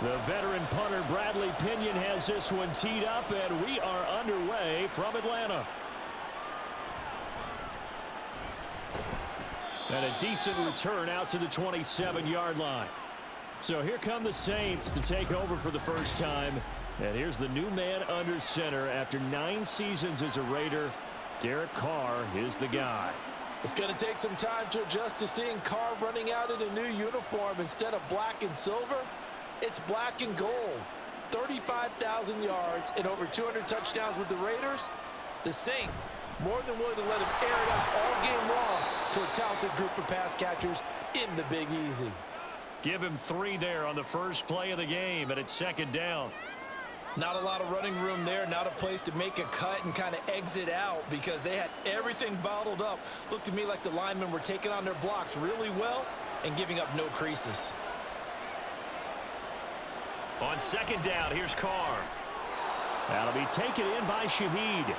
The veteran punter Bradley Pinion has this one teed up, and we are underway from Atlanta. And a decent return out to the 27-yard line. So here come the Saints to take over for the first time. And here's the new man under center after 9 seasons as a Raider. Derek Carr is the guy. It's going to take some time to adjust to seeing Carr running out in a new uniform instead of black and silver. It's black and gold. 35,000 yards and over 200 touchdowns with the Raiders. The Saints more than willing to let him air it out all game long to a talented group of pass catchers in the Big Easy. Give him 3 there on the first play of the game, and it's second down. Not a lot of running room there, not a place to make a cut and kind of exit out because they had everything bottled up. Looked to me like the linemen were taking on their blocks really well and giving up no creases. On second down, here's Carr. That'll be taken in by Shaheed.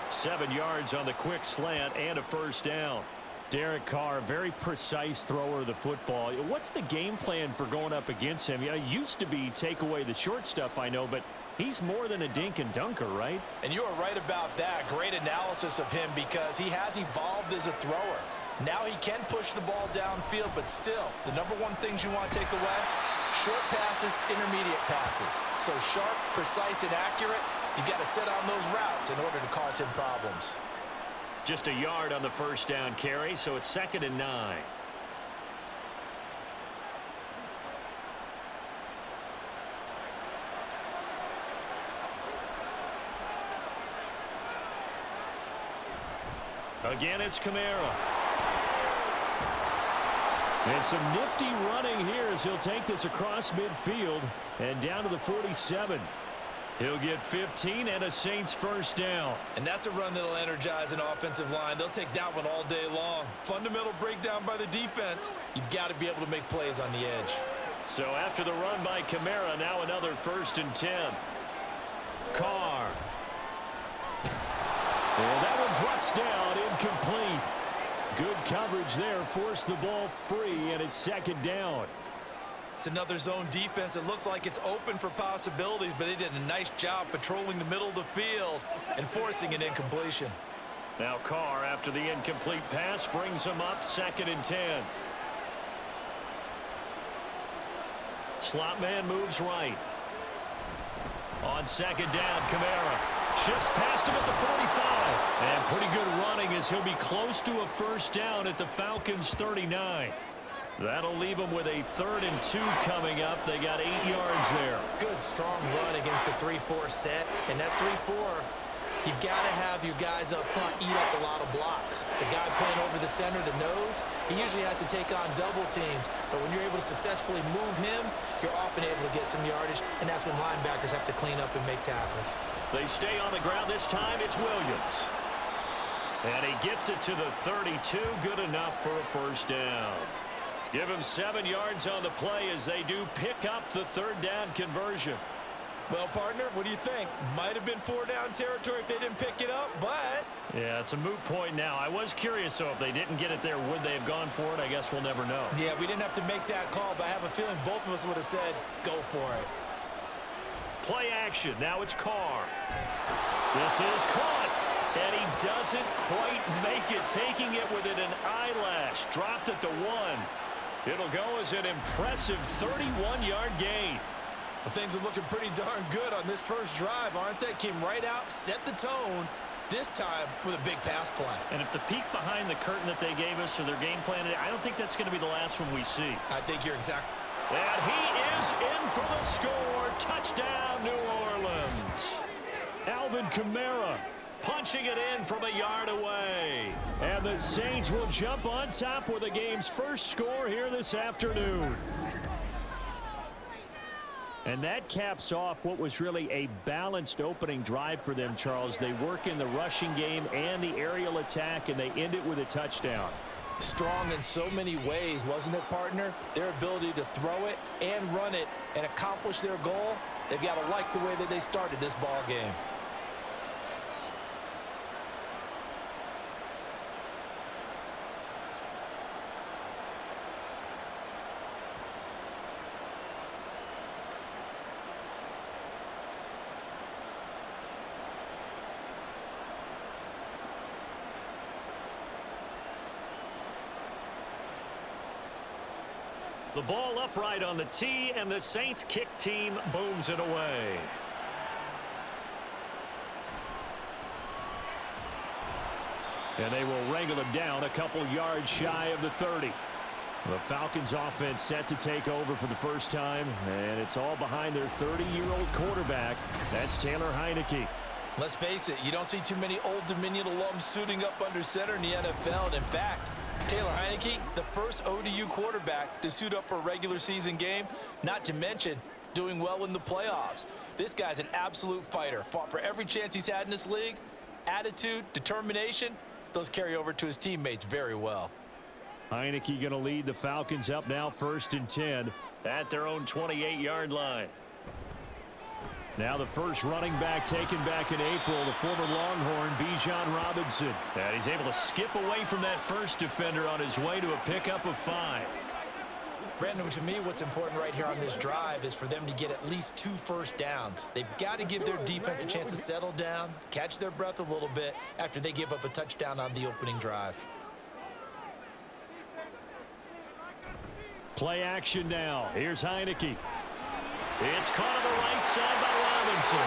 7 yards on the quick slant and a first down. Derek Carr, very precise thrower of the football. What's the game plan for going up against him? It used to be take away the short stuff, I know, but he's more than a dink and dunker, right? And you are right about that. Great analysis of him because he has evolved as a thrower. Now he can push the ball downfield, but still, the number one things you want to take away, short passes, intermediate passes. So sharp, precise, and accurate, you got to set on those routes in order to cause him problems. Just a yard on the first down carry, so it's 2nd and 9. Again, it's Kamara. And some nifty running here as he'll take this across midfield and down to the 47. He'll get 15 and a Saints first down. And that's a run that'll energize an offensive line. They'll take that one all day long. Fundamental breakdown by the defense. You've got to be able to make plays on the edge. So after the run by Kamara, now another 1st and 10. Carr. And that one drops down, incomplete. Good coverage there, forced the ball free, and it's 2nd down. It's another zone defense. It looks like it's open for possibilities, but they did a nice job patrolling the middle of the field and forcing an incompletion. Now Carr, after the incomplete pass, brings him up 2nd and 10. Slot man moves right. On 2nd down, Kamara shifts past him at the 45. And pretty good running as he'll be close to a first down at the Falcons' 39. That'll leave them with a 3rd and 2 coming up. They got 8 yards there. Good, strong run against the 3-4 set. And that 3-4, you got to have your guys up front eat up a lot of blocks. The guy playing over the center, the nose, he usually has to take on double teams. But when you're able to successfully move him, you're often able to get some yardage, and that's when linebackers have to clean up and make tackles. They stay on the ground this time. It's Williams. And he gets it to the 32. Good enough for a first down. Give him 7 yards on the play as they do pick up the 3rd down conversion. Well, partner, what do you think? Might have been 4-down territory if they didn't pick it up, but... Yeah, it's a moot point now. I was curious, so if they didn't get it there, would they have gone for it? I guess we'll never know. Yeah, we didn't have to make that call, but I have a feeling both of us would have said, go for it. Play action. Now it's Carr. This is caught. And he doesn't quite make it, taking it within an eyelash. Dropped at the 1. It'll go as an impressive 31-yard gain. Well, things are looking pretty darn good on this first drive, aren't they? Came right out, set the tone, this time with a big pass play. And if the peek behind the curtain that they gave us or their game plan, I don't think that's going to be the last one we see. I think you're exact. And he is in for the score. Touchdown, New Orleans. Alvin Kamara punching it in from a yard away. And the Saints will jump on top with the game's first score here this afternoon. And that caps off what was really a balanced opening drive for them, Charles. They work in the rushing game and the aerial attack, and they end it with a touchdown. Strong in so many ways, wasn't it, partner? Their ability to throw it and run it and accomplish their goal, they've got to like the way that they started this ball game. The ball upright on the tee, and the Saints kick team booms it away. And they will wrangle him down a couple yards shy of the 30. The Falcons offense set to take over for the first time, and it's all behind their 30-year-old quarterback. That's Taylor Heineke. Let's face it, you don't see too many Old Dominion alums suiting up under center in the NFL. And in fact, Taylor Heineke, the first ODU quarterback to suit up for a regular season game, not to mention doing well in the playoffs. This guy's an absolute fighter. Fought for every chance he's had in this league. Attitude, determination, those carry over to his teammates very well. Heineke going to lead the Falcons up now 1st and 10 at their own 28-yard line. Now the first running back taken back in April, the former Longhorn, Bijan Robinson. And he's able to skip away from that first defender on his way to a pickup of 5. Brandon, to me, what's important right here on this drive is for them to get at least 2 first downs. They've got to give their defense a chance to settle down, catch their breath a little bit after they give up a touchdown on the opening drive. Play action now. Here's Heineke. It's caught on the right side by Robinson.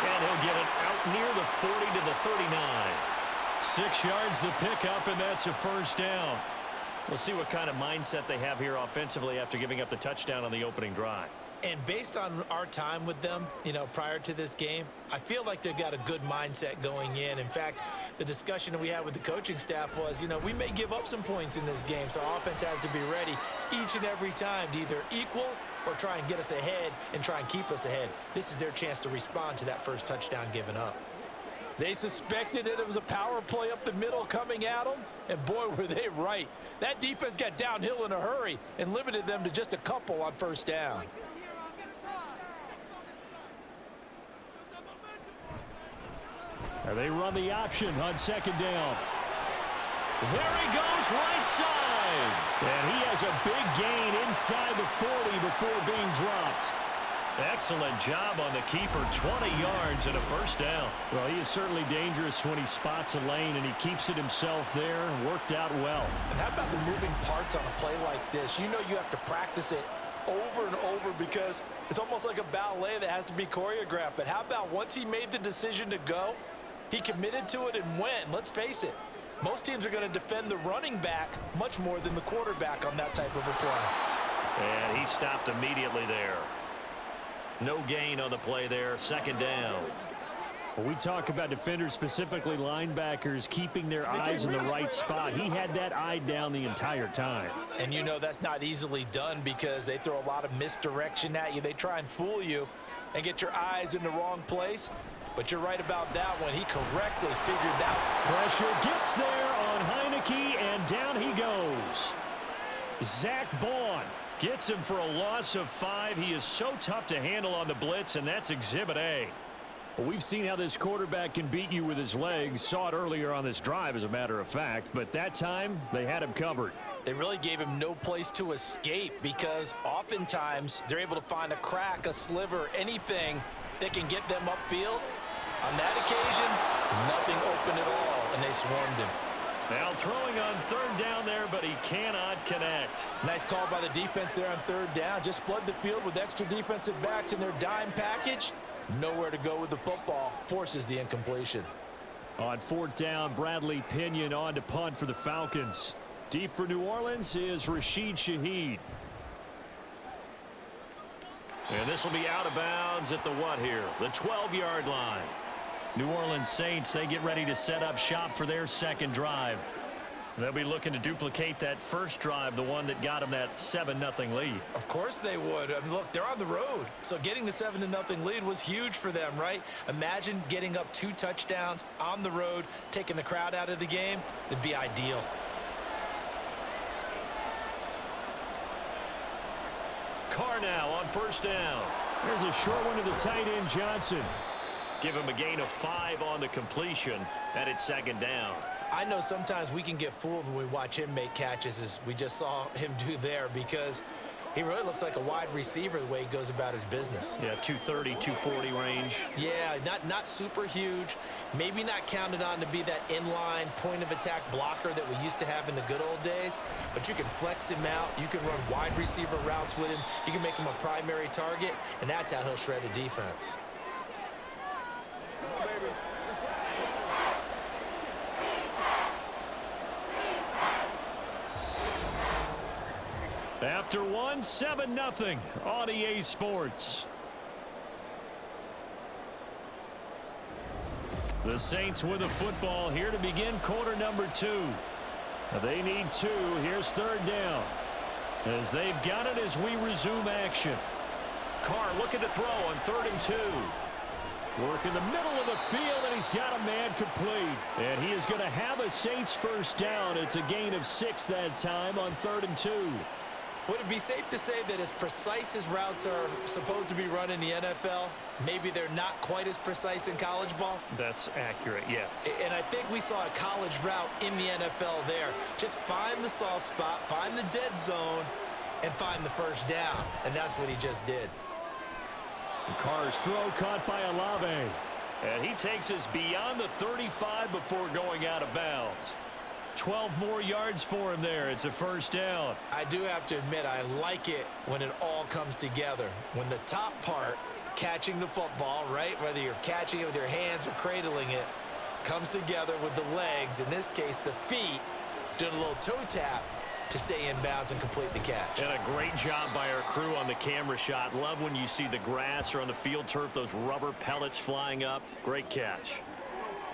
And he'll get it out near the 40 to the 39. 6 yards the pickup, and that's a first down. We'll see what kind of mindset they have here offensively after giving up the touchdown on the opening drive. And based on our time with them, prior to this game, I feel like they've got a good mindset going in. In fact, the discussion that we had with the coaching staff was, we may give up some points in this game, so our offense has to be ready each and every time to either equal or try and get us ahead and try and keep us ahead. This is their chance to respond to that first touchdown given up. They suspected it was a power play up the middle coming at them, and boy, were they right. That defense got downhill in a hurry and limited them to just a couple on first down. And they run the option on 2nd down. There he goes, right side. And he has a big gain inside the 40 before being dropped. Excellent job on the keeper, 20 yards and a first down. Well, he is certainly dangerous when he spots a lane, and he keeps it himself there. Worked out well. And how about the moving parts on a play like this? You have to practice it over and over because it's almost like a ballet that has to be choreographed. But how about once he made the decision to go, he committed to it and went. And let's face it, most teams are going to defend the running back much more than the quarterback on that type of a play. And he stopped immediately there. No gain on the play there, 2nd down. When we talk about defenders, specifically linebackers, keeping their eyes in the right spot, he had that eye down the entire time. And that's not easily done because they throw a lot of misdirection at you. They try and fool you and get your eyes in the wrong place. But you're right about that one. He correctly figured that. Pressure gets there on Heineke, and down he goes. Zach Bond gets him for a loss of 5. He is so tough to handle on the blitz, and that's Exhibit A. Well, we've seen how this quarterback can beat you with his legs. Saw it earlier on this drive, as a matter of fact. But that time, they had him covered. They really gave him no place to escape because oftentimes they're able to find a crack, a sliver, anything that can get them upfield. On that occasion, nothing open at all, and they swarmed him. Now throwing on 3rd down there, but he cannot connect. Nice call by the defense there on 3rd down. Just flood the field with extra defensive backs in their dime package. Nowhere to go with the football. Forces the incompletion. On 4th down, Bradley Pinion on to punt for the Falcons. Deep for New Orleans is Rashid Shaheed. And this will be out of bounds at the what here? The 12-yard line. New Orleans Saints, they get ready to set up shop for their 2nd drive. They'll be looking to duplicate that first drive, the one that got them that 7-0 lead. Of course they would. I mean, look, they're on the road. So getting the 7-0 lead was huge for them, right? Imagine getting up 2 touchdowns on the road, taking the crowd out of the game. It'd be ideal. Carr now on 1st down. There's a short one to the tight end, Johnson. Give him a gain of 5 on the completion, and it's 2nd down. I know sometimes we can get fooled when we watch him make catches, as we just saw him do there, because He really looks like a wide receiver the way he goes about his business. Yeah, 230, 240 range. Yeah, not super huge. Maybe not counted on to be that inline point-of-attack blocker that we used to have in the good old days. But you can flex him out. You can run wide receiver routes with him. You can make him a primary target, and that's how he'll shred a defense. After one, 7-0 on EA Sports. The Saints with the football here to begin quarter number 2. They need 2. Here's third down. As they've got it as we resume action. Carr looking to throw on 3rd and 2. Work in the middle of the field, and he's got a man complete. And he is going to have a Saints first down. It's a gain of 6 that time on 3rd and 2. Would it be safe to say that as precise as routes are supposed to be run in the NFL, maybe they're not quite as precise in college ball? That's accurate, yeah. And I think we saw a college route in the NFL there. Just find the soft spot, find the dead zone, and find the first down. And that's what he just did. Carr's throw caught by Olave. And he takes us beyond the 35 before going out of bounds. 12 more yards for him there. It's a first down. I do have to admit, I like it when it all comes together. When the top part, catching the football, right, whether you're catching it with your hands or cradling it, comes together with the legs, in this case the feet, doing a little toe tap to stay in bounds and complete the catch. And a great job by our crew on the camera shot. Love when you see the grass or on the field turf, those rubber pellets flying up. Great catch.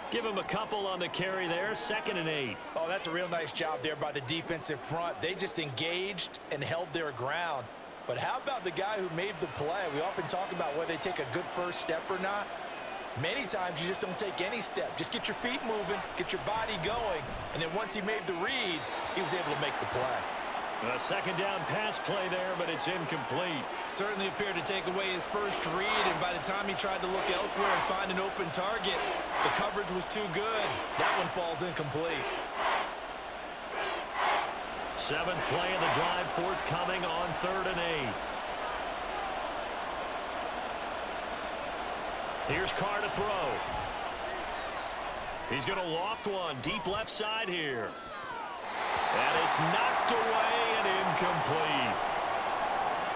Give him a couple on the carry there. 2nd and 8. Oh, that's a real nice job there by the defensive front. They just engaged and held their ground. But how about the guy who made the play? We often talk about whether they take a good first step or not. Many times you just don't take any step. Just get your feet moving, get your body going, and then once he made the read, he was able to make the play. A 2nd down pass play there, but it's incomplete. Certainly appeared to take away his first read, and by the time he tried to look elsewhere and find an open target, the coverage was too good. That one falls incomplete. 7th play of the drive, forthcoming on 3rd and 8. Here's Carr to throw. He's going to loft one deep left side here. And it's knocked away and incomplete.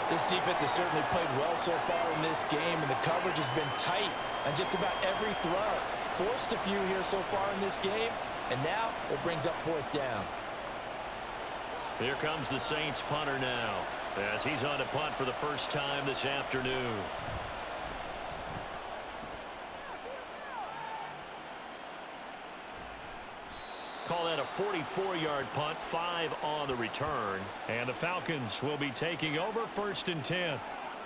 This defense has certainly played well so far in this game, and the coverage has been tight on just about every throw. Forced a few here so far in this game, and now it brings up 4th down. Here comes the Saints punter now, as he's on to punt for the first time this afternoon. Call that a 44-yard punt, 5 on the return. And the Falcons will be taking over 1st and 10.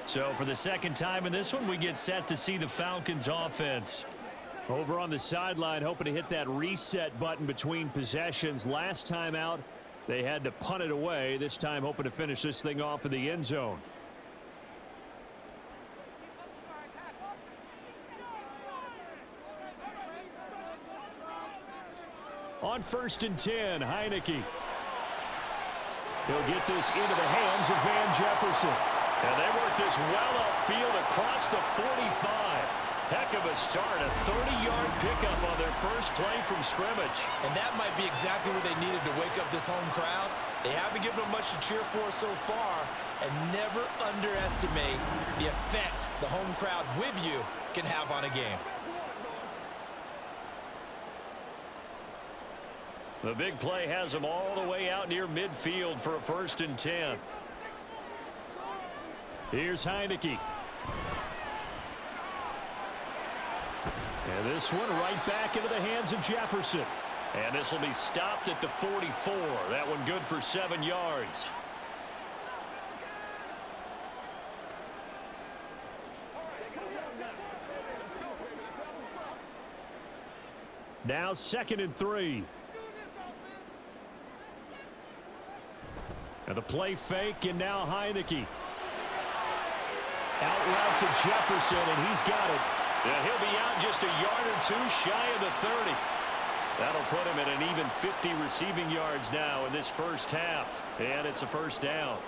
So for the second time in this one, we get set to see the Falcons offense. Over on the sideline, hoping to hit that reset button between possessions. Last time out, they had to punt it away. This time hoping to finish this thing off in the end zone. On 1st and 10, Heineke. He'll get this into the hands of Van Jefferson. And they work this well upfield across the 45. Heck of a start, a 30-yard pickup on their first play from scrimmage. And that might be exactly what they needed to wake up this home crowd. They haven't given them much to cheer for so far, and never underestimate the effect the home crowd with you can have on a game. The big play has them all the way out near midfield for a 1st and 10. Here's Heineke. And this one right back into the hands of Jefferson. And this will be stopped at the 44. That one good for 7 yards. Now 2nd and 3. And the play fake, and now Heineke. Out route to Jefferson, and he's got it. Yeah, he'll be out just a yard or 2 shy of the 30. That'll put him at an even 50 receiving yards now in this first half. And it's a first down.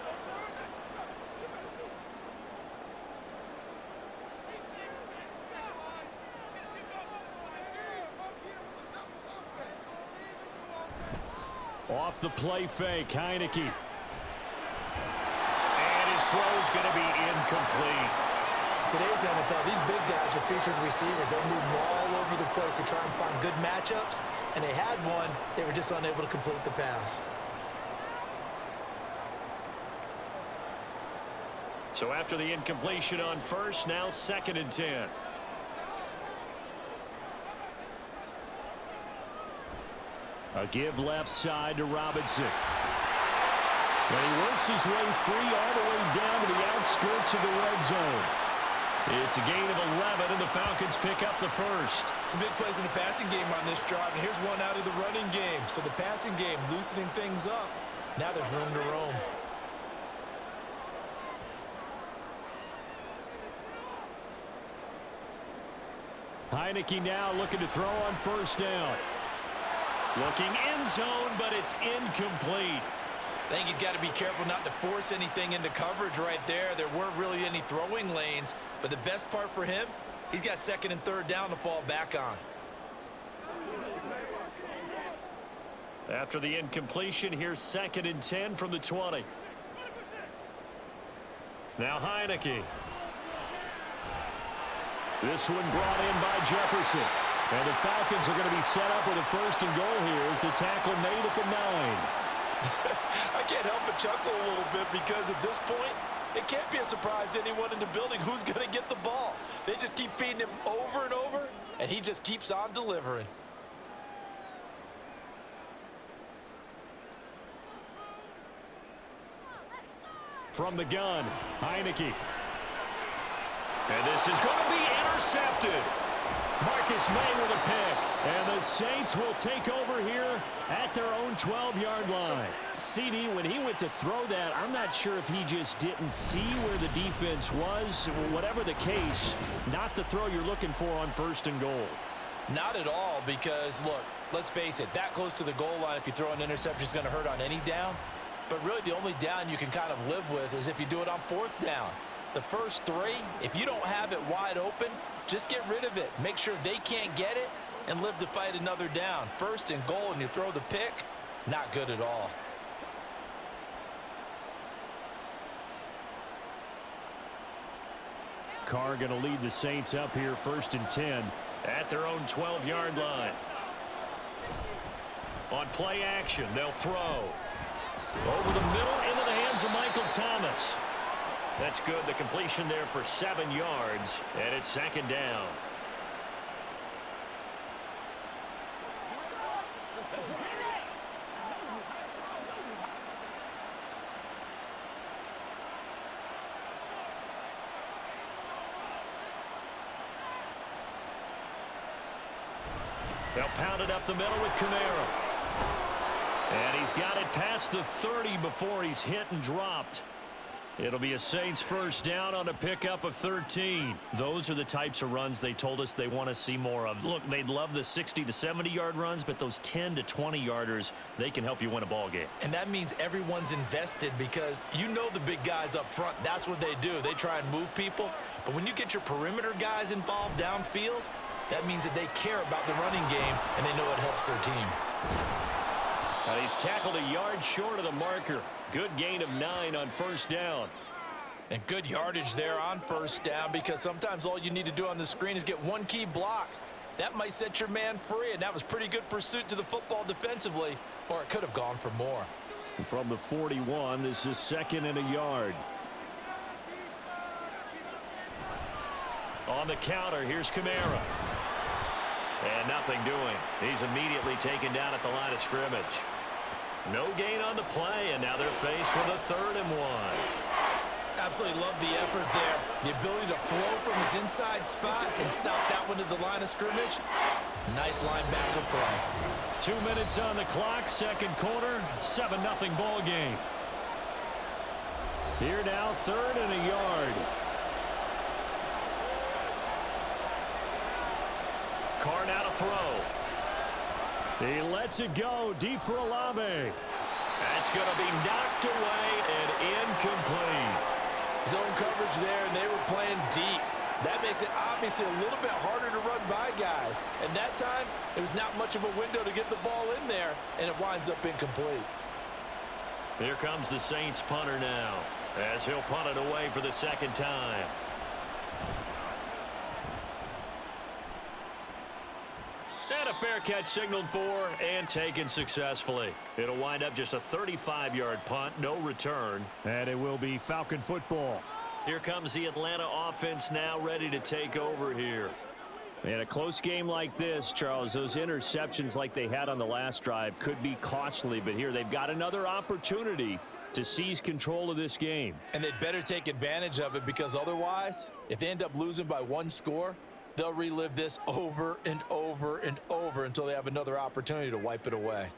Off the play fake, Heineke. And his throw's going to be incomplete. Today's NFL, these big guys are featured receivers. They move all over the place to try and find good matchups, and they had one. They were just unable to complete the pass. So after the incompletion on first, now 2nd and 10. A give left side to Robinson. And he works his way free all the way down to the outskirts of the red zone. It's a gain of 11, and the Falcons pick up the first. Some big plays in the passing game on this drive, and here's one out of the running game. So the passing game loosening things up. Now there's room to roam. Heineke now looking to throw on first down. Looking end zone, but it's incomplete. I think he's got to be careful not to force anything into coverage right there. There weren't really any throwing lanes, but the best part for him, he's got 2nd and 3rd down to fall back on. After the incompletion, here's 2nd and 10 from the 20. Now Heineke. This one brought in by Jefferson. And the Falcons are going to be set up with a 1st and goal here as the tackle made at the 9. I can't help but chuckle a little bit because at this point, it can't be a surprise to anyone in the building who's going to get the ball. They just keep feeding him over and over, and he just keeps on delivering. From the gun, Heineke. And this is going to be intercepted. Marcus May with a pick. And the Saints will take over here at their own 12-yard line. CD, when he went to throw that, I'm not sure if he just didn't see where the defense was. Whatever the case, not the throw you're looking for on 1st and goal. Not at all, because, look, let's face it, that close to the goal line, if you throw an interception, is going to hurt on any down. But really, the only down you can kind of live with is if you do it on 4th down. The first 3, if you don't have it wide open, just get rid of it. Make sure they can't get it and live to fight another down. 1st and goal, and you throw the pick, not good at all. Carr going to lead the Saints up here 1st and 10 at their own 12-yard line. On play action, they'll throw. Over the middle into the hands of Michael Thomas. That's good. The completion there for 7 yards, and it's 2nd down. They'll pound it up the middle with Kamara. And he's got it past the 30 before he's hit and dropped. It'll be a Saints 1st down on a pickup of 13. Those are the types of runs they told us they want to see more of. Look, they'd love the 60 to 70-yard runs, but those 10 to 20-yarders, they can help you win a ball game. And that means everyone's invested because you know the big guys up front, that's what they do. They try and move people. But when you get your perimeter guys involved downfield, that means that they care about the running game and they know it helps their team. And he's tackled a yard short of the marker. Good gain of 9 on 1st down. And good yardage there on 1st down because sometimes all you need to do on the screen is get one key block. That might set your man free, and that was pretty good pursuit to the football defensively, or it could have gone for more. From the 41, this is 2nd and a yard. On the counter, here's Kamara. And nothing doing. He's immediately taken down at the line of scrimmage. No gain on the play, and now they're faced with a 3rd and 1. Absolutely love the effort there. The ability to flow from his inside spot and stop that one at the line of scrimmage. Nice linebacker play. 2 minutes on the clock, 2nd quarter, 7-0 ball game. Here now, 3rd and a yard. Carr now to throw. He lets it go deep for Olave. That's going to be knocked away and incomplete. Zone coverage there, and they were playing deep. That makes it obviously a little bit harder to run by guys. And that time, it was not much of a window to get the ball in there, and it winds up incomplete. Here comes the Saints punter now, as he'll punt it away for the second time. And a fair catch signaled for and taken successfully. It'll wind up just a 35-yard punt, no return. And it will be Falcon football. Here comes the Atlanta offense now ready to take over here. In a close game like this, Charles, those interceptions like they had on the last drive could be costly. But here they've got another opportunity to seize control of this game. And they'd better take advantage of it, because otherwise, if they end up losing by one score, they'll relive this over and over and over until they have another opportunity to wipe it away.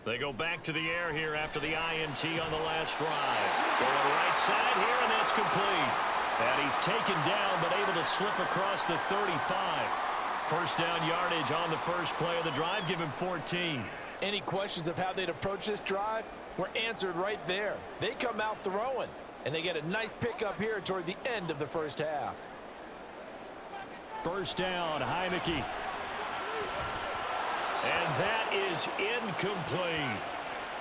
They go back to the air here after the INT on the last drive. Going right side here, and that's complete. And he's taken down, but able to slip across the 35. First down yardage on the first play of the drive. Give him 14. Any questions of how they'd approach this drive were answered right there. They come out throwing, and they get a nice pickup here toward the end of the first half. First down, Heineke. And that is incomplete.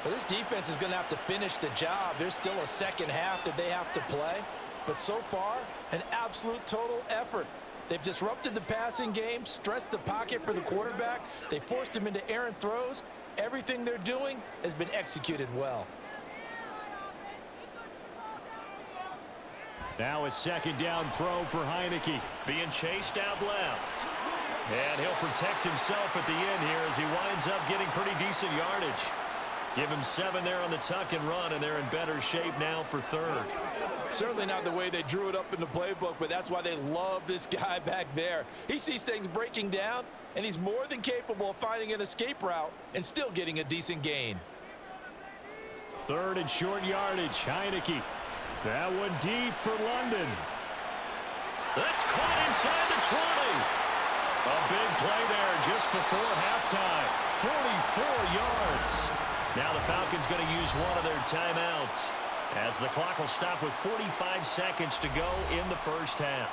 Well, this defense is going to have to finish the job. There's still a second half that they have to play. But so far, an absolute total effort. They've disrupted the passing game, stressed the pocket for the quarterback. They forced him into errant throws. Everything they're doing has been executed well. Now a second down throw for Heineke. Being chased out left. And he'll protect himself at the end here as he winds up getting pretty decent yardage. Give him 7 there on the tuck and run, and they're in better shape now for third. Certainly not the way they drew it up in the playbook, but that's why they love this guy back there. He sees things breaking down, and he's more than capable of finding an escape route and still getting a decent gain. Third and short yardage, Heineke. That one deep for London. That's caught inside the 20. A big play there just before halftime. 44 yards. Now the Falcons going to use one of their timeouts, as the clock will stop with 45 seconds to go in the first half.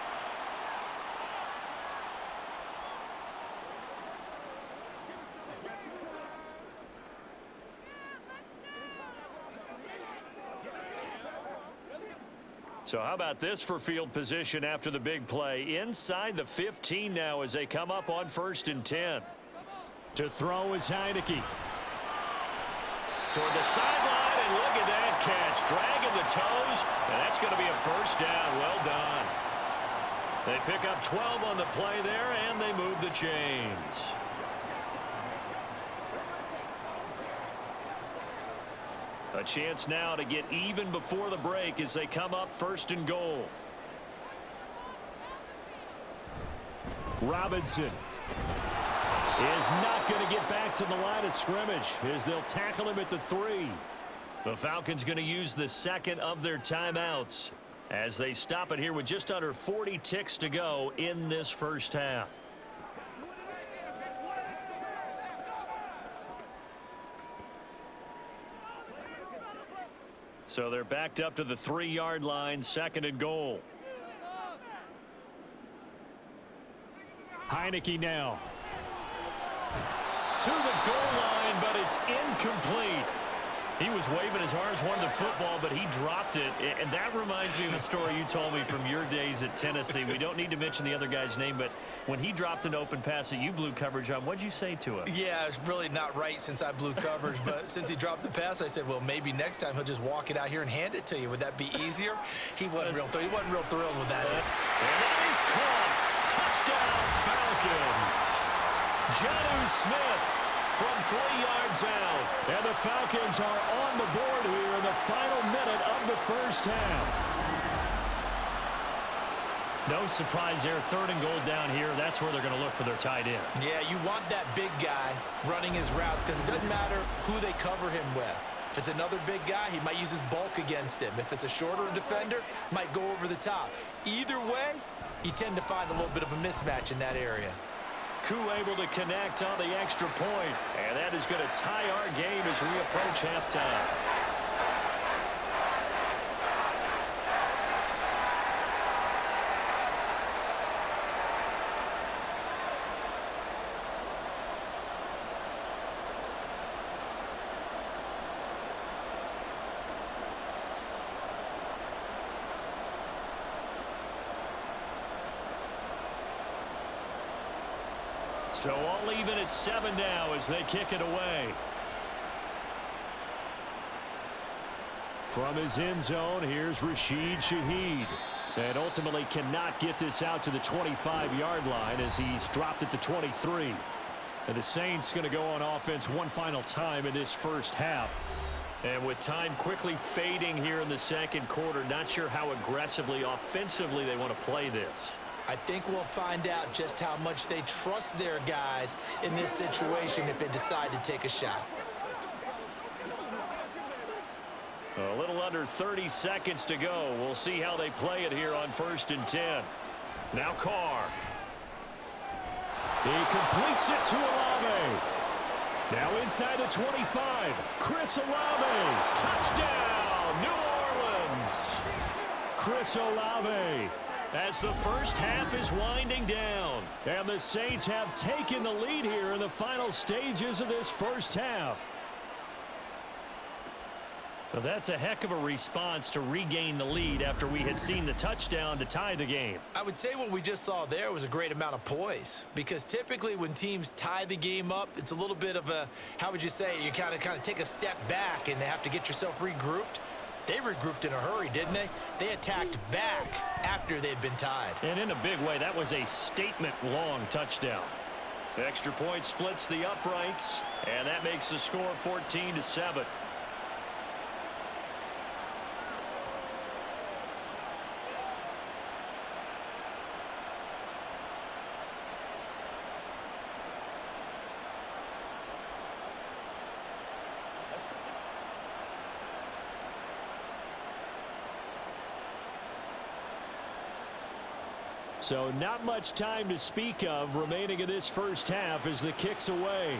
So how about this for field position after the big play? Inside the 15 now as they come up on 1st and 10. To throw is Heineke. Toward the sideline, and look at that catch. Dragging the toes, and that's going to be a first down. Well done. They pick up 12 on the play there, and they move the chains. A chance now to get even before the break as they come up 1st and goal. Robinson is not going to get back to the line of scrimmage as they'll tackle him at the 3. The Falcons going to use the second of their timeouts as they stop it here with just under 40 ticks to go in this first half. So they're backed up to the 3-yard line, 2nd and goal. Heineke now. To the goal line, but it's incomplete. He was waving his arms, wanted the football, but he dropped it. And that reminds me of the story you told me from your days at Tennessee. We don't need to mention the other guy's name, but when he dropped an open pass that you blew coverage on, what'd you say to him? Yeah, it's really not right since I blew coverage, but since he dropped the pass, I said, well, maybe next time he'll just walk it out here and hand it to you. Would that be easier? He wasn't real thrilled with that. And that is caught. Touchdown, Falcons. Jonnu Smith from 3 yards out. And the Falcons are on the board here in the final minute of the first half. No surprise there. 3rd and goal down here. That's where they're going to look for their tight end. Yeah, you want that big guy running his routes because it doesn't matter who they cover him with. If it's another big guy, he might use his bulk against him. If it's a shorter defender, might go over the top. Either way, you tend to find a little bit of a mismatch in that area. Koo able to connect on the extra point, and that is going to tie our game as we approach halftime. So all even at 7 now as they kick it away. From his end zone, here's Rashid Shaheed. And ultimately cannot get this out to the 25-yard line as he's dropped at the 23. And the Saints going to go on offense one final time in this first half. And with time quickly fading here in the second quarter, not sure how aggressively, offensively they want to play this. I think we'll find out just how much they trust their guys in this situation if they decide to take a shot. A little under 30 seconds to go. We'll see how they play it here on 1st and 10. Now Carr. He completes it to Olave. Now inside the 25. Chris Olave. Touchdown, New Orleans. Chris Olave. As the first half is winding down. And the Saints have taken the lead here in the final stages of this first half. Well, that's a heck of a response to regain the lead after we had seen the touchdown to tie the game. I would say what we just saw there was a great amount of poise, because typically when teams tie the game up, it's a little bit of a, how would you say, you kind of take a step back and have to get yourself regrouped. They regrouped in a hurry, didn't they? They attacked back after they'd been tied. And in a big way, that was a statement-long touchdown. Extra point splits the uprights, and that makes the score 14-7. So not much time to speak of remaining in this first half as the kick's away.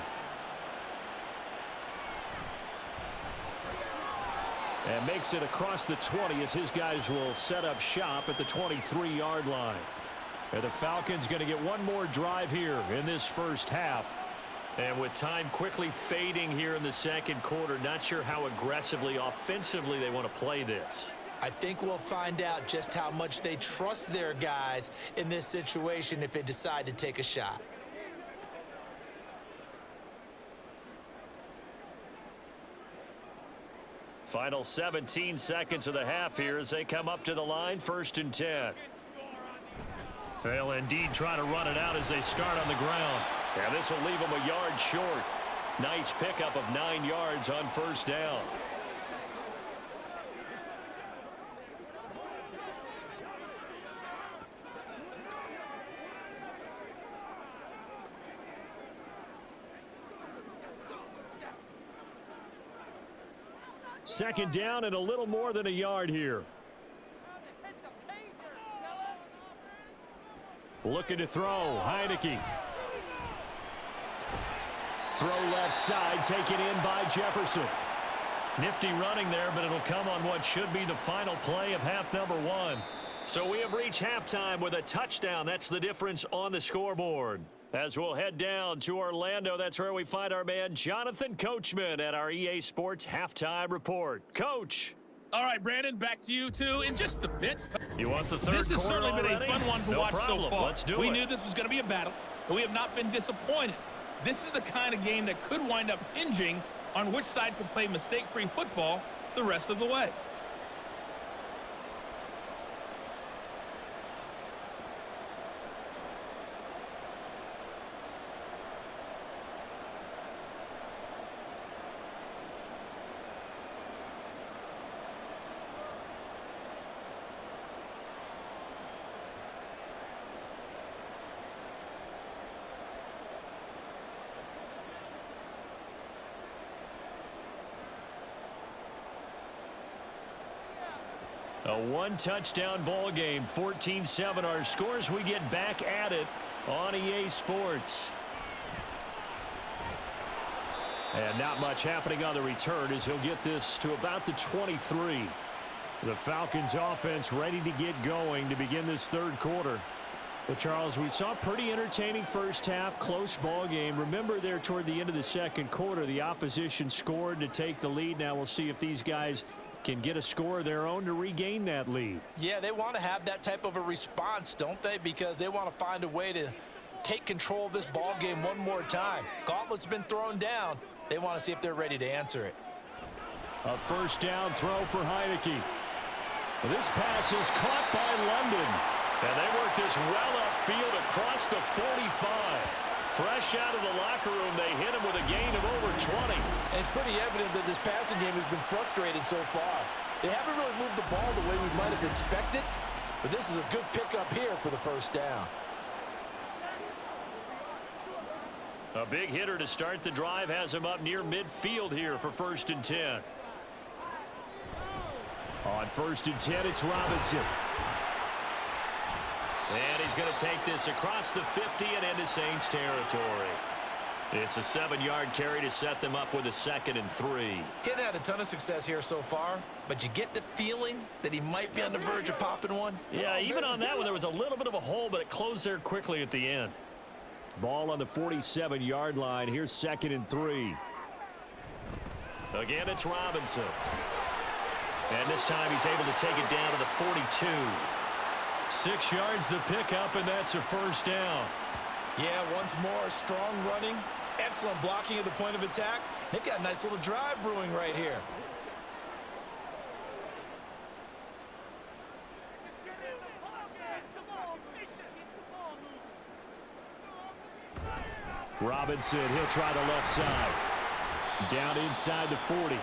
And makes it across the 20 as his guys will set up shop at the 23-yard line. And the Falcons going to get one more drive here in this first half. And with time quickly fading here in the second quarter, not sure how aggressively, offensively they want to play this. I think we'll find out just how much they trust their guys in this situation if they decide to take a shot. Final 17 seconds of the half here as they come up to the line, 1st and 10. They'll indeed try to run it out as they start on the ground. And this will leave them a yard short. Nice pickup of 9 yards on 1st down. Second down and a little more than a yard here. Looking to throw. Heineke. Throw left side, taken in by Jefferson. Nifty running there, but it'll come on what should be the final play of half number 1. So we have reached halftime with a touchdown. That's the difference on the scoreboard. As we'll head down to Orlando, that's where we find our man Jonathan Coachman at our EA Sports Halftime Report. Coach. All right, Brandon, back to you, too, in just a bit. You want the third quarter? This has certainly been already? a fun one to No watch problem. so far. Let's do we it. knew this was going to be a battle, but we have not been disappointed. This is the kind of game that could wind up hinging on which side can play mistake-free football the rest of the way. A one-touchdown ball game, 14-7 our scores. We get back at it on EA Sports. And not much happening on the return as he'll get this to about the 23. The Falcons offense ready to get going to begin this third quarter. Well, Charles, we saw a pretty entertaining first half, close ball game. Remember there toward the end of the second quarter, the opposition scored to take the lead. Now we'll see if these guys can get a score of their own to regain that lead. Yeah, they want to have that type of a response, don't they? Because they want to find a way to take control of this ball game one more time. Gauntlet's been thrown down. They want to see if they're ready to answer it. A first down throw for Heineke. This pass is caught by London. And they work this well upfield across the 45. Fresh out of the locker room, they hit him with a gain of over 20. And it's pretty evident that this passing game has been frustrated so far. They haven't really moved the ball the way we might have expected, but this is a good pickup here for the first down. A big hitter to start the drive has him up near midfield here for 1st and 10. On 1st and 10, it's Robinson. And he's going to take this across the 50 and into Saints territory. It's a 7-yard carry to set them up with a 2nd and 3. He hadn't had a ton of success here so far, but you get the feeling that he might be on the verge of popping one. Yeah, even on that one, there was a little bit of a hole, but it closed there quickly at the end. Ball on the 47-yard line. Here's 2nd and 3. Again, it's Robinson. And this time he's able to take it down to the 42. 6 yards the pickup, and that's a first down. Yeah, once more, strong running, excellent blocking at the point of attack. They've got a nice little drive brewing right here. Robinson, he'll try the left side. Down inside the 40.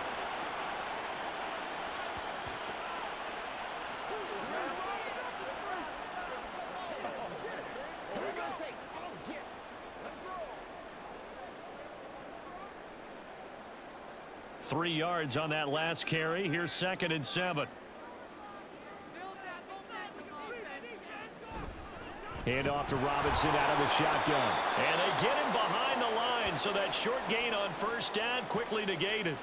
Three yards on that last carry. Here's 2nd and 7. Hand off to Robinson out of the shotgun. And they get him behind the line, so that short gain on first down quickly negated.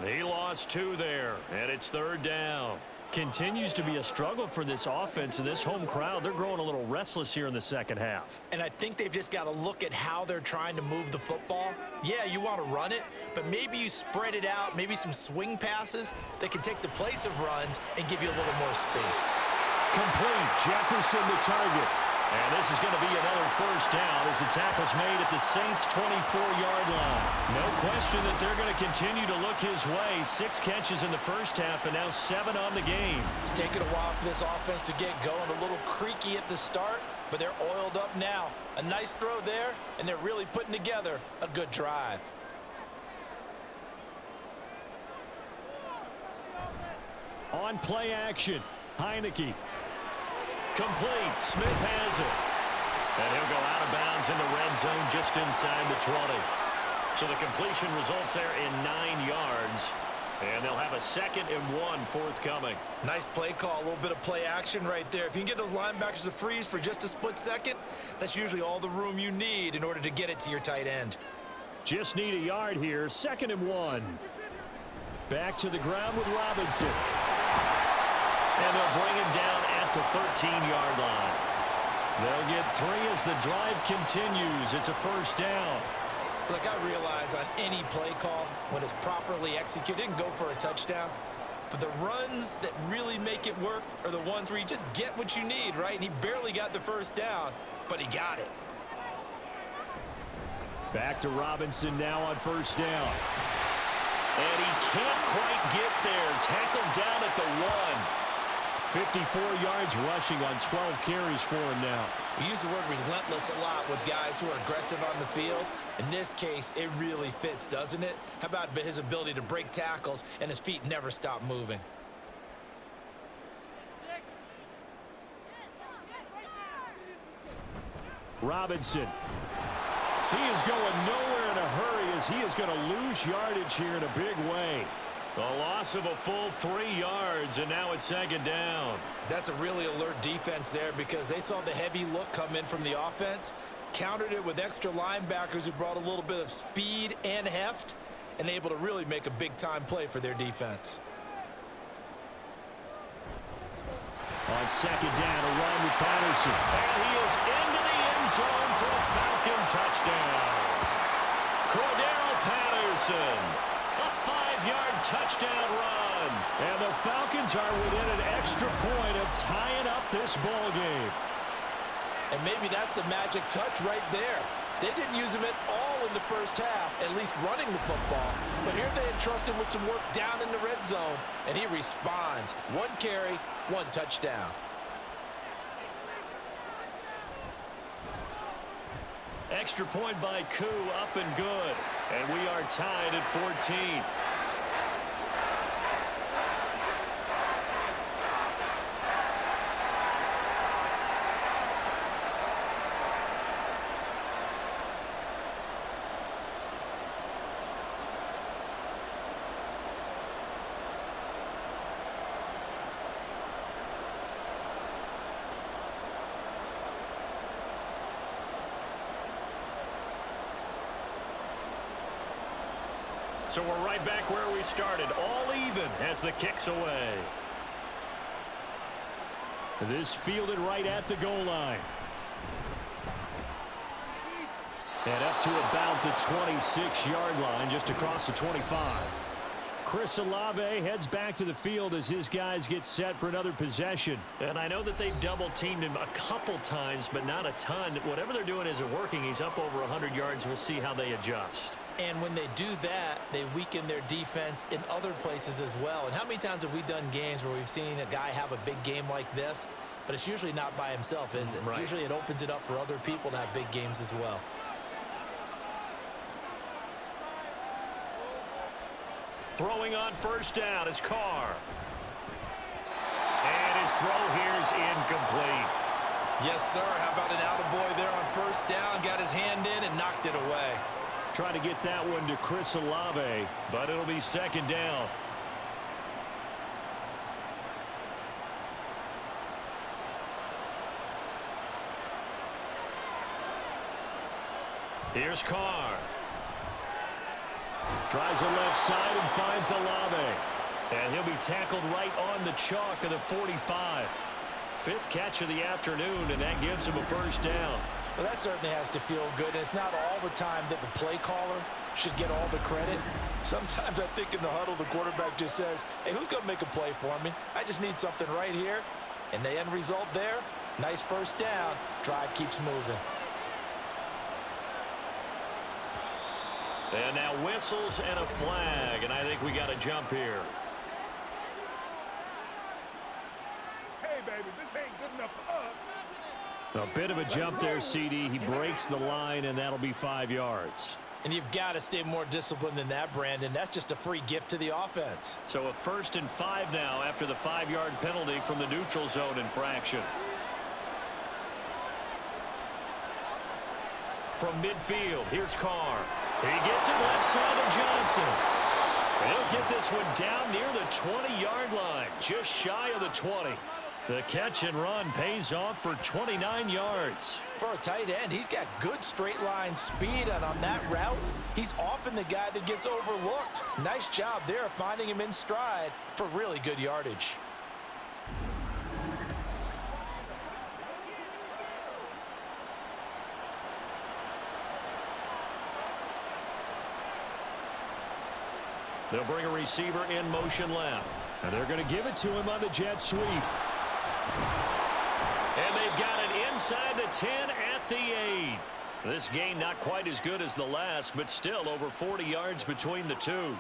He lost 2 there, and it's 3rd down. Continues to be a struggle for this offense and this home crowd. They're growing a little restless here in the second half. And I think they've just got to look at how they're trying to move the football. Yeah, you want to run it, but maybe you spread it out, maybe some swing passes that can take the place of runs and give you a little more space. Complete. Jefferson the target. And this is going to be another first down as the tackle's made at the Saints' 24-yard line. No question that they're going to continue to look his way. 6 catches in the first half and now 7 on the game. It's taken a while for this offense to get going. A little creaky at the start, but they're oiled up now. A nice throw there, and they're really putting together a good drive. On play action, Heineke. Complete. Smith has it. And he'll go out of bounds in the red zone just inside the 20. So the completion results there in 9 yards. And they'll have a 2nd and 1 forthcoming. Nice play call, a little bit of play action right there. If you can get those linebackers to freeze for just a split second, that's usually all the room you need in order to get it to your tight end. Just need a yard here. 2nd and 1. Back to the ground with Robinson. And they'll bring him down at the 13-yard line. They'll get 3 as the drive continues. It's a first down. Look, I realize on any play call, when it's properly executed, it can go for a touchdown. But the runs that really make it work are the ones where you just get what you need, right? And he barely got the first down, but he got it. Back to Robinson now on first down. And he can't quite get there. Tackled down at the 1. 54 yards rushing on 12 carries for him now. We use the word relentless a lot with guys who are aggressive on the field. In this case, it really fits, doesn't it? How about his ability to break tackles and his feet never stop moving? Robinson. He is going nowhere in a hurry as he is going to lose yardage here in a big way. A loss of a full 3 yards, and now it's 2nd down. That's a really alert defense there because they saw the heavy look come in from the offense, countered it with extra linebackers who brought a little bit of speed and heft, and able to really make a big-time play for their defense. On 2nd down, a run with Patterson. And he is into the end zone for a Falcon touchdown. Cordero Patterson. A 5-yard touchdown run. And the Falcons are within an extra point of tying up this ball game. And maybe that's the magic touch right there. They didn't use him at all in the first half, at least running the football. But here they entrust him with some work down in the red zone, and he responds. 1 carry, 1 touchdown. Extra point by Koo, up and good. And we are tied at 14. So we're right back where we started, all even as the kick's away. This fielded right at the goal line. And up to about the 26-yard line, just across the 25. Chris Olave heads back to the field as his guys get set for another possession. And I know that they've double-teamed him a couple times, but not a ton. Whatever they're doing isn't working. He's up over 100 yards. We'll see how they adjust. And when they do that, they weaken their defense in other places as well. And how many times have we done games where we've seen a guy have a big game like this, but it's usually not by himself, is it? Right. Usually it opens it up for other people to have big games as well. Throwing on first down is Carr. And his throw here is incomplete. Yes, sir. How about an attaboy there on first down? Got his hand in and knocked it away. Trying to get that one to Chris Olave, but it'll be second down. Here's Carr. Tries the left side and finds Olave. And he'll be tackled right on the chalk of the 45. 5th catch of the afternoon, and that gives him a first down. Well, that certainly has to feel good. It's not all the time that the play caller should get all the credit. Sometimes I think in the huddle, the quarterback just says, hey, who's going to make a play for me? I just need something right here. And the end result there, nice first down. Drive keeps moving. And now whistles and a flag, and I think we got a jump here. Hey, baby, this ain't good enough for us. A bit of a jump there, CD. He breaks the line, and that'll be 5 yards. And you've got to stay more disciplined than that, Brandon. That's just a free gift to the offense. So a 1st and 5 now after the 5-yard penalty from the neutral zone infraction. From midfield, here's Carr. He gets it left side to Johnson. He'll get this one down near the 20-yard line, just shy of the 20. The catch and run pays off for 29 yards. For a tight end, he's got good straight line speed, and on that route, he's often the guy that gets overlooked. Nice job there finding him in stride for really good yardage. They'll bring a receiver in motion left. And they're going to give it to him on the jet sweep. And they've got it inside the 10 at the 8. This gain not quite as good as the last, but still over 40 yards between the two.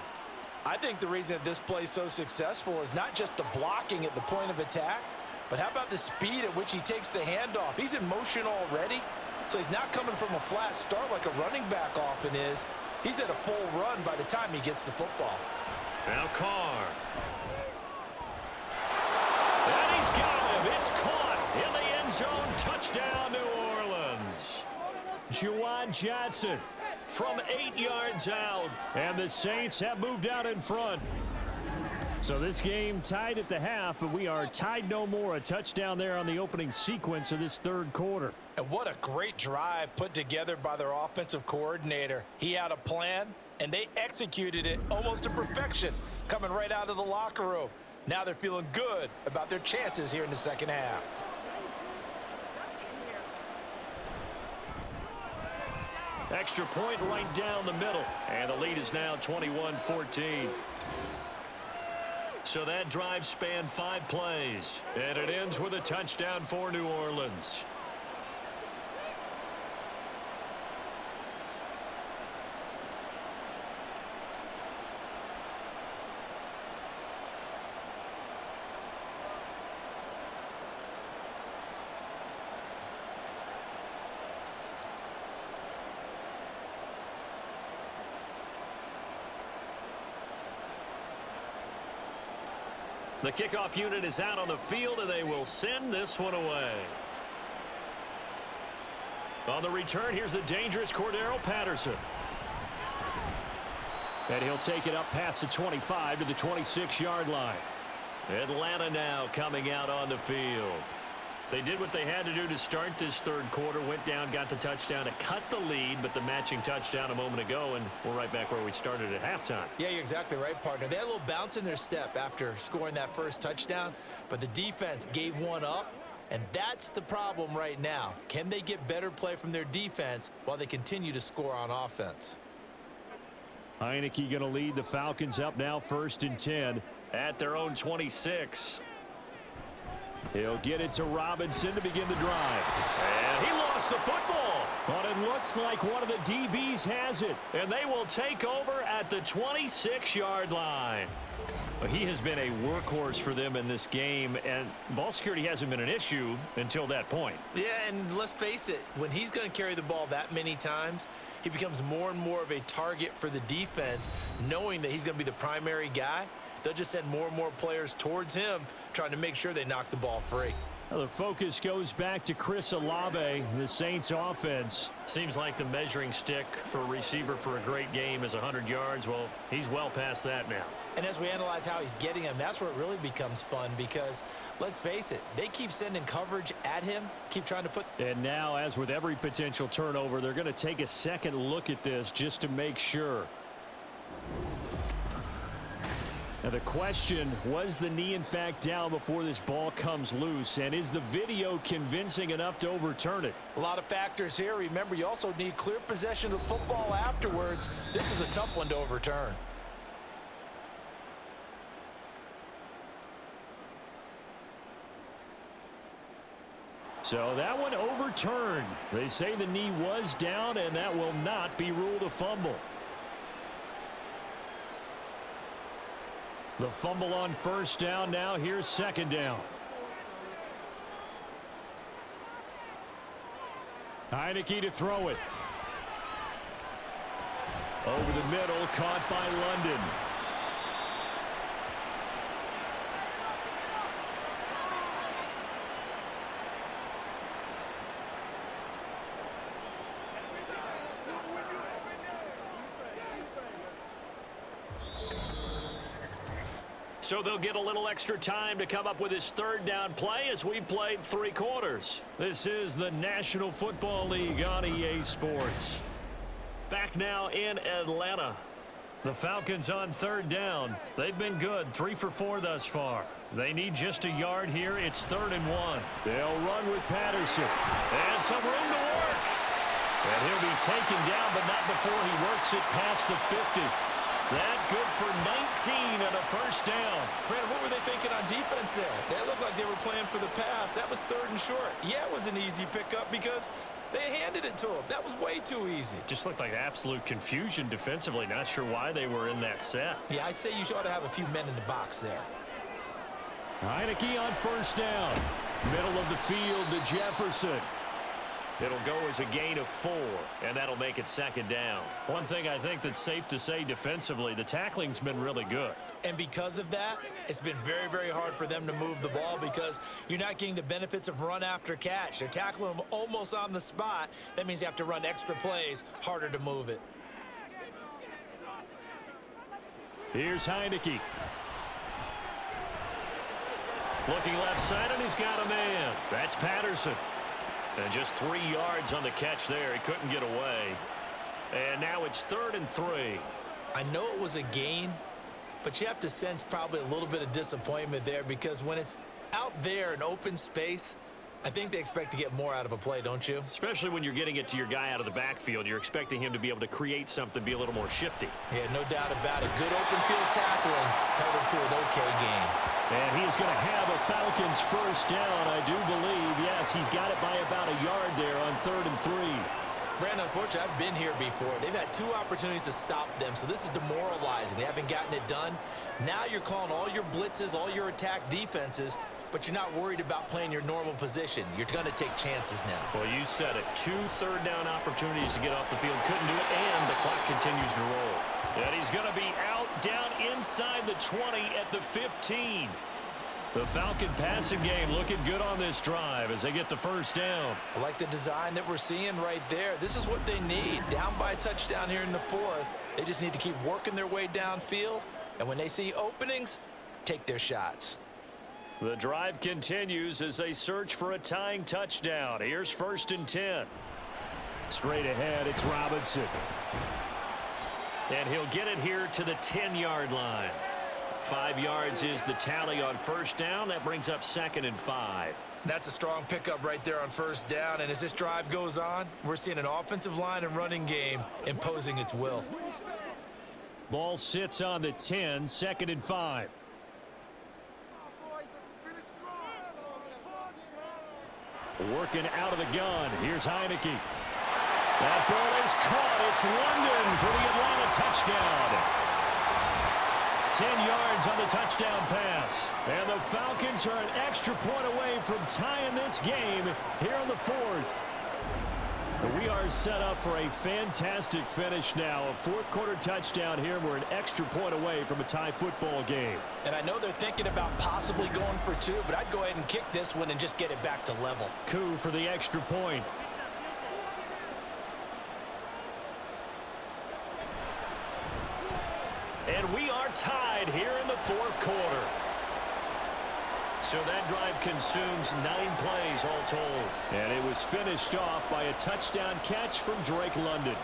I think the reason that this play is so successful is not just the blocking at the point of attack, but how about the speed at which he takes the handoff? He's in motion already, so he's not coming from a flat start like a running back often is. He's at a full run by the time he gets the football. Now Carr. And he's got him. It's caught in the end zone. Touchdown, New Orleans. Juwan Johnson from 8 yards out. And the Saints have moved out in front. So this game tied at the half, but we are tied no more. A touchdown there on the opening sequence of this third quarter. And what a great drive put together by their offensive coordinator. He had a plan, and they executed it almost to perfection, coming right out of the locker room. Now they're feeling good about their chances here in the second half. Extra point right down the middle. And the lead is now 21-14. So that drive spanned 5 plays. And it ends with a touchdown for New Orleans. The kickoff unit is out on the field, and they will send this one away. On the return, here's the dangerous Cordero Patterson. And he'll take it up past the 25 to the 26-yard line. Atlanta now coming out on the field. They did what they had to do to start this third quarter, went down, got the touchdown to cut the lead, but the matching touchdown a moment ago, and we're right back where we started at halftime. Yeah, you're exactly right, partner. They had a little bounce in their step after scoring that first touchdown, but the defense gave one up, and that's the problem right now. Can they get better play from their defense while they continue to score on offense? Heineke going to lead the Falcons up now 1st and 10 at their own 26. He'll get it to Robinson to begin the drive. And he lost the football. But it looks like one of the DBs has it. And they will take over at the 26-yard line. He has been a workhorse for them in this game, and ball security hasn't been an issue until that point. Yeah, and let's face it, when he's going to carry the ball that many times, he becomes more and more of a target for the defense, knowing that he's going to be the primary guy. They'll just send more and more players towards him, trying to make sure they knock the ball free. Well, the focus goes back to Chris Olave, the Saints offense. Seems like the measuring stick for a receiver for a great game is 100 yards. Well, he's well past that now. And as we analyze how he's getting him, that's where it really becomes fun because, let's face it, they keep sending coverage at him, keep trying to put... And now, as with every potential turnover, they're going to take a second look at this just to make sure. Now the question, was the knee in fact down before this ball comes loose? And is the video convincing enough to overturn it? A lot of factors here. Remember, you also need clear possession of the football afterwards. This is a tough one to overturn. So that one overturned. They say the knee was down, and that will not be ruled a fumble. The fumble on 1st down. Now here's 2nd down. Heineke to throw it. Over the middle, caught by London. So they'll get a little extra time to come up with his 3rd down play as we've played 3 quarters. This is the National Football League on EA Sports. Back now in Atlanta. The Falcons on 3rd down. They've been good, 3 for 4 thus far. They need just a yard here. It's 3rd and 1. They'll run with Patterson. And some room to work. And he'll be taken down, but not before he works it past the 50. That good for 19 and a 1st down. Brandon, what were they thinking on defense there? They looked like they were playing for the pass. That was 3rd and short. Yeah, it was an easy pickup because they handed it to him. That was way too easy. Just looked like absolute confusion defensively. Not sure why they were in that set. Yeah, I'd say you ought to have a few men in the box there. Heineke on 1st down. Middle of the field to Jefferson. It'll go as a gain of 4, and that'll make it 2nd down. One thing I think that's safe to say defensively, the tackling's been really good. And because of that, it's been very, very hard for them to move the ball because you're not getting the benefits of run after catch. They're tackling them almost on the spot. That means you have to run extra plays, harder to move it. Here's Heineke. Looking left side, and he's got a man. That's Patterson. And just 3 yards on the catch there. He couldn't get away. And now it's 3rd and 3. I know it was a gain, but you have to sense probably a little bit of disappointment there because when it's out there in open space, I think they expect to get more out of a play, don't you? Especially when you're getting it to your guy out of the backfield. You're expecting him to be able to create something, be a little more shifty. Yeah, no doubt about it. Good open field tackling held it to an okay game. And he's going to have a Falcons 1st down, I do believe. Yes, he's got it by about a yard there on 3rd and 3. Brandon, unfortunately, I've been here before. They've had 2 opportunities to stop them, so this is demoralizing. They haven't gotten it done. Now you're calling all your blitzes, all your attack defenses, but you're not worried about playing your normal position. You're going to take chances now. Well, you said it. 2 third down opportunities to get off the field. Couldn't do it, and the clock continues to roll. And he's going to be out down inside the 20 at the 15. The Falcon passing game looking good on this drive as they get the first down. I like the design that we're seeing right there. This is what they need. Down by a touchdown here in the fourth. They just need to keep working their way downfield. And when they see openings, take their shots. The drive continues as they search for a tying touchdown. Here's 1st and 10. Straight ahead, it's Robinson. And he'll get it here to the 10-yard line. 5 yards is the tally on 1st down. That brings up 2nd and 5. That's a strong pickup right there on 1st down. And as this drive goes on, we're seeing an offensive line and running game imposing its will. Ball sits on the 10, 2nd and 5. Working out of the gun. Here's Heineke. That ball is caught. It's London for the Atlanta touchdown. 10 yards on the touchdown pass. And the Falcons are an extra point away from tying this game here in the fourth. We are set up for a fantastic finish now. A fourth-quarter touchdown here. We're an extra point away from a tie football game. And I know they're thinking about possibly going for 2, but I'd go ahead and kick this one and just get it back to level. Coup for the extra point. And we are tied here in the fourth quarter. So that drive consumes 9 plays all told. And it was finished off by a touchdown catch from Drake London.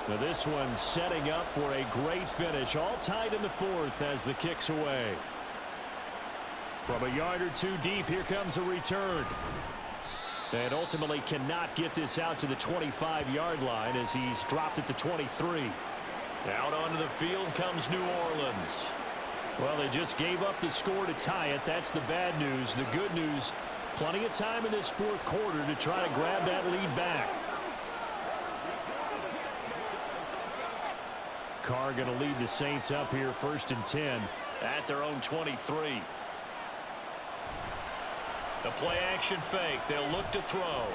Now this one setting up for a great finish. All tied in the fourth as the kick's away. From a yard or 2 deep, here comes a return. And ultimately cannot get this out to the 25-yard line as he's dropped at the 23. Out onto the field comes New Orleans. Well, they just gave up the score to tie it. That's the bad news. The good news, plenty of time in this fourth quarter to try to grab that lead back. Carr going to lead the Saints up here 1st and 10 at their own 23. The play action fake. They'll look to throw.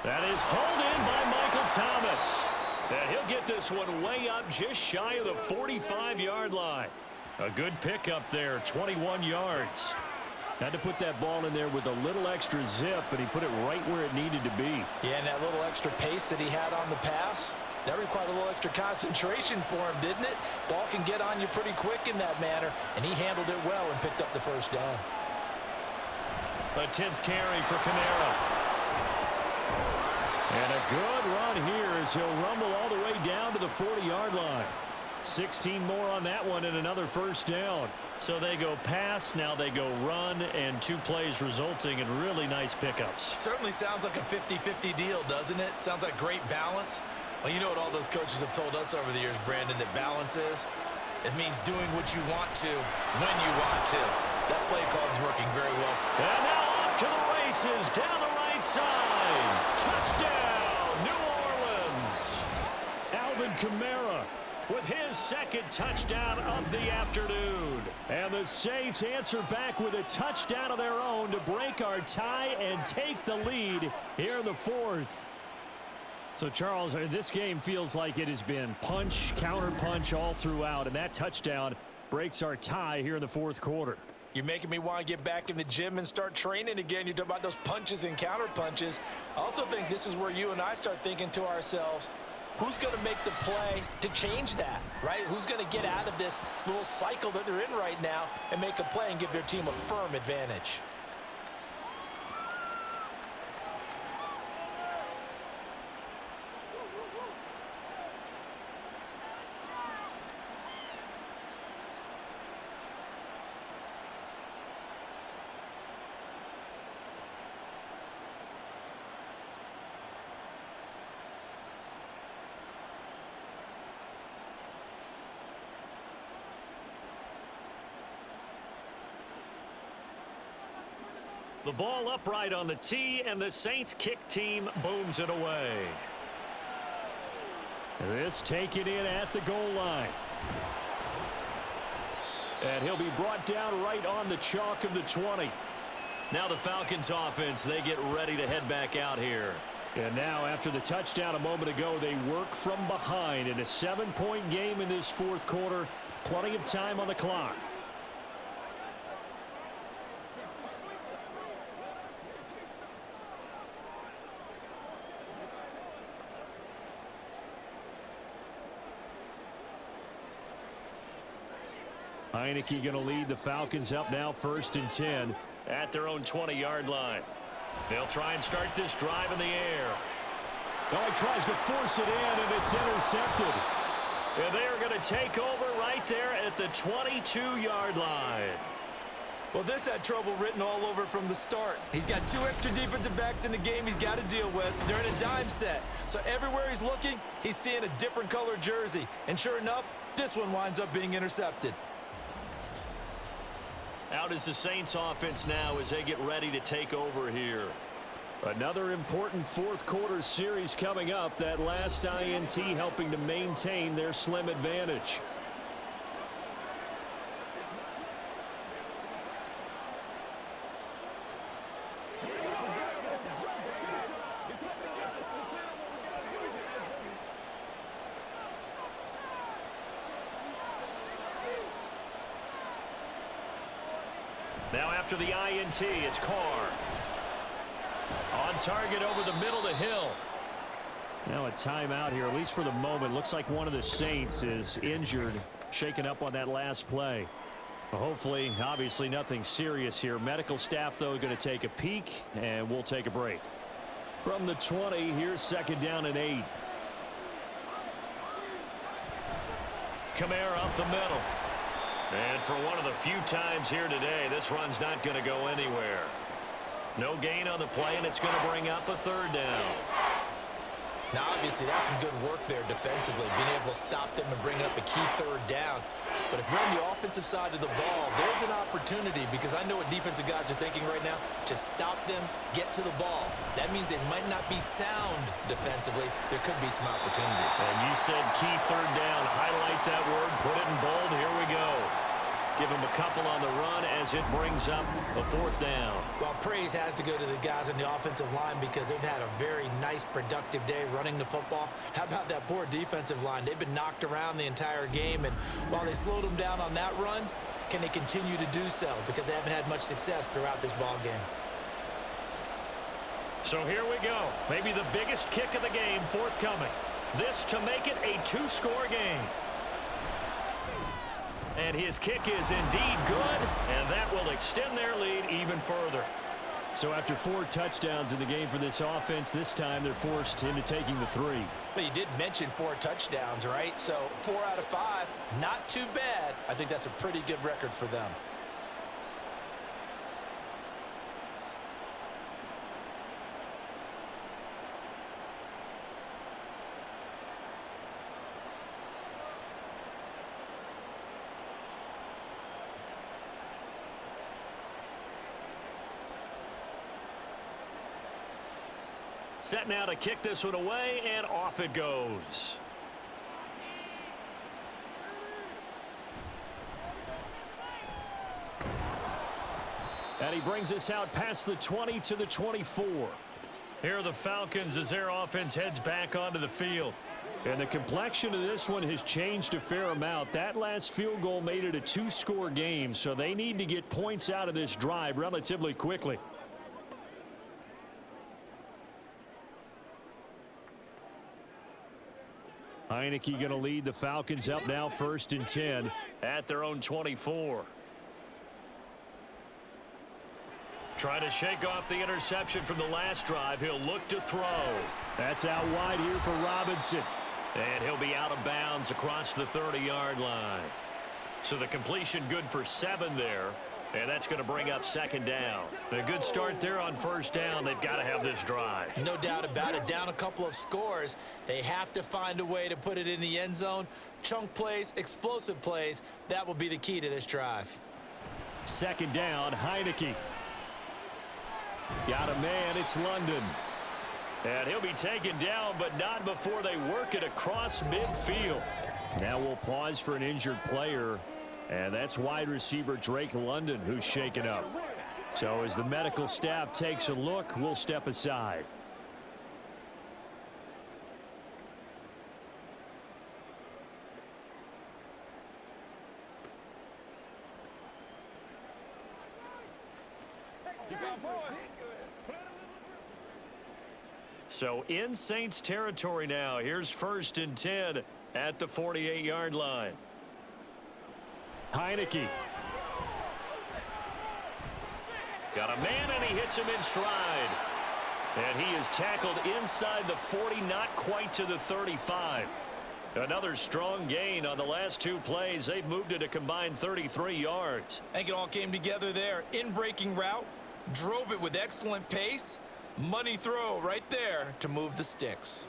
That is hauled in by Michael Thomas. And he'll get this one way up just shy of the 45-yard line. A good pickup there, 21 yards. Had to put that ball in there with a little extra zip, and he put it right where it needed to be. Yeah, and that little extra pace that he had on the pass, that required a little extra concentration for him, didn't it? Ball can get on you pretty quick in that manner, and he handled it well and picked up the 1st down. A 10th carry for Kamara. And a good run here as he'll rumble all the way down to the 40-yard line. 16 more on that one and another 1st down. So they go pass, now they go run, and 2 plays resulting in really nice pickups. Certainly sounds like a 50-50 deal, doesn't it? Sounds like great balance. Well, you know what all those coaches have told us over the years, Brandon, that balance is? It means doing what you want to, when you want to. That play call is working very well. And now off to the races, down the right side. Touchdown, New Orleans. Alvin Kamara with his 2nd touchdown of the afternoon. And the Saints answer back with a touchdown of their own to break our tie and take the lead here in the fourth. So, Charles, this game feels like it has been punch, counter punch all throughout, and that touchdown breaks our tie here in the fourth quarter. You're making me want to get back in the gym and start training again. You talk about those punches and counter punches. I also think this is where you and I start thinking to ourselves, who's going to make the play to change that, right? Who's going to get out of this little cycle that they're in right now and make a play and give their team a firm advantage? The ball upright on the tee, and the Saints kick team booms it away. This taken in at the goal line. And he'll be brought down right on the chalk of the 20. Now the Falcons offense, they get ready to head back out here. And now after the touchdown a moment ago, they work from behind in a 7-point game in this fourth quarter. Plenty of time on the clock. Heineke going to lead the Falcons up now 1st and 10 at their own 20-yard line. They'll try and start this drive in the air. Oh, he tries to force it in, and it's intercepted. And they are going to take over right there at the 22-yard line. Well, this had trouble written all over from the start. He's got 2 extra defensive backs in the game he's got to deal with. They're in a dime set. So everywhere he's looking, he's seeing a different color jersey. And sure enough, this one winds up being intercepted. Out is the Saints offense now as they get ready to take over here. Another important fourth quarter series coming up. That last INT helping to maintain their slim advantage. Now after the INT, it's Carr. On target over the middle to Hill. Now a timeout here, at least for the moment. Looks like one of the Saints is injured, shaken up on that last play. Well, hopefully, obviously nothing serious here. Medical staff, though, going to take a peek, and we'll take a break. From the 20, here's 2nd down and 8. Kamara up the middle. And for one of the few times here today, this run's not going to go anywhere. No gain on the play, and it's going to bring up a 3rd down. Now, obviously, that's some good work there defensively, being able to stop them and bring up a key 3rd down. But if you're on the offensive side of the ball, there's an opportunity, because I know what defensive guys are thinking right now. Just stop them, get to the ball. That means they might not be sound defensively. There could be some opportunities. And you said key 3rd down. Highlight that word, put it in bold. Here we go. Give him a couple on the run as it brings up a 4th down. Well, praise has to go to the guys on the offensive line because they've had a very nice, productive day running the football. How about that poor defensive line? They've been knocked around the entire game, and while they slowed them down on that run, can they continue to do so? Because they haven't had much success throughout this ball game. So here we go. Maybe the biggest kick of the game forthcoming. This to make it a 2-score game. And his kick is indeed good, and that will extend their lead even further. So after 4 touchdowns in the game for this offense, this time they're forced into taking the 3. But you did mention 4 touchdowns, right? So 4 out of 5, not too bad. I think that's a pretty good record for them. Set now to kick this one away, and off it goes. And he brings us out past the 20 to the 24. Here are the Falcons as their offense heads back onto the field. And the complexion of this one has changed a fair amount. That last field goal made it a 2-score game, so they need to get points out of this drive relatively quickly. Heineke going to lead the Falcons up now 1st and 10 at their own 24. Trying to shake off the interception from the last drive. He'll look to throw. That's out wide here for Robinson. And he'll be out of bounds across the 30-yard line. So the completion good for 7 there. And that's going to bring up 2nd down. A good start there on 1st down. They've got to have this drive. No doubt about it. Down a couple of scores. They have to find a way to put it in the end zone. Chunk plays, explosive plays. That will be the key to this drive. 2nd down, Heineke. Got a man, it's London. And he'll be taken down, but not before they work it across midfield. Now we'll pause for an injured player, and that's wide receiver Drake London, who's shaken up. So as the medical staff takes a look, we'll step aside. So in Saints territory now. Here's 1st and 10 at the 48-yard line. Heineke. Got a man, and he hits him in stride. And he is tackled inside the 40, not quite to the 35. Another strong gain on the last 2 plays. They've moved it a combined 33 yards. I think it all came together there. In-breaking route, drove it with excellent pace. Money throw right there to move the sticks.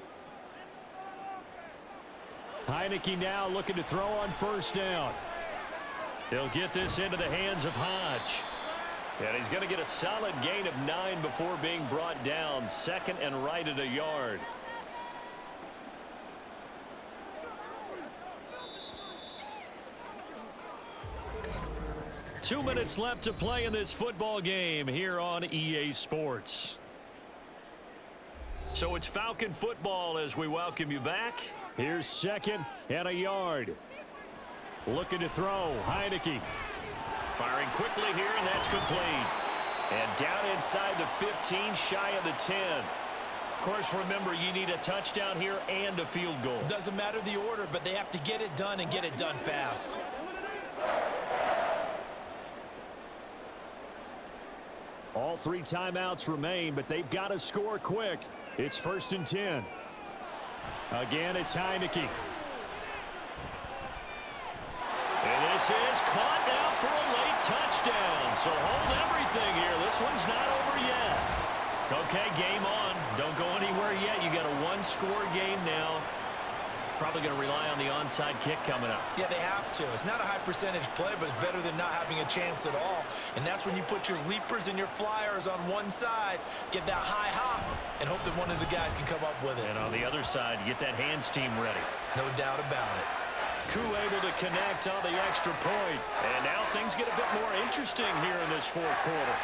Heineke now looking to throw on 1st down. He'll get this into the hands of Hodge. And he's going to get a solid gain of 9 before being brought down. 2nd and right at a yard. Two minutes left to play in this football game here on EA Sports. So it's Falcon football as we welcome you back. Here's 2nd and a yard. Looking to throw, Heineke. Firing quickly here, and that's complete. And down inside the 15, shy of the 10. Of course, remember, you need a touchdown here and a field goal. Doesn't matter the order, but they have to get it done and get it done fast. All 3 timeouts remain, but they've got to score quick. It's 1st and 10. Again, it's Heineke. And this is caught now for a late touchdown. So hold everything here. This one's not over yet. Okay, game on. Don't go anywhere yet. You got a 1-score game now. Probably going to rely on the onside kick coming up. Yeah, they have to. It's not a high percentage play, but it's better than not having a chance at all. And that's when you put your leapers and your flyers on one side, get that high hop, and hope that one of the guys can come up with it. And on the other side, get that hands team ready. No doubt about it. Koo able to connect on the extra point. And now things get a bit more interesting here in this 4th quarter.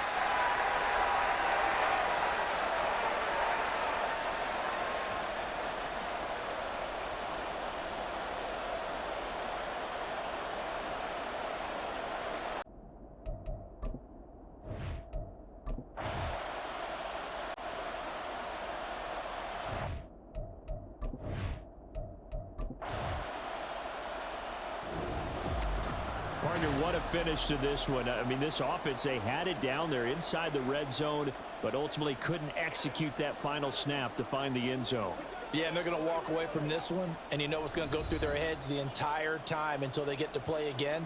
Partner, what a finish to this one. I mean, this offense, they had it down there inside the red zone, but ultimately couldn't execute that final snap to find the end zone. Yeah, and they're going to walk away from this one, and you know what's going to go through their heads the entire time until they get to play again.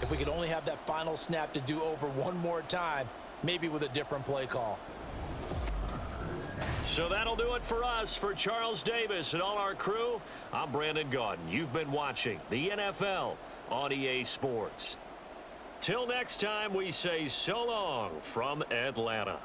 If we could only have that final snap to do over one more time, maybe with a different play call. So that'll do it for us. For Charles Davis and all our crew, I'm Brandon Gaudin. You've been watching the NFL on EA Sports. Till next time, we say so long from Atlanta.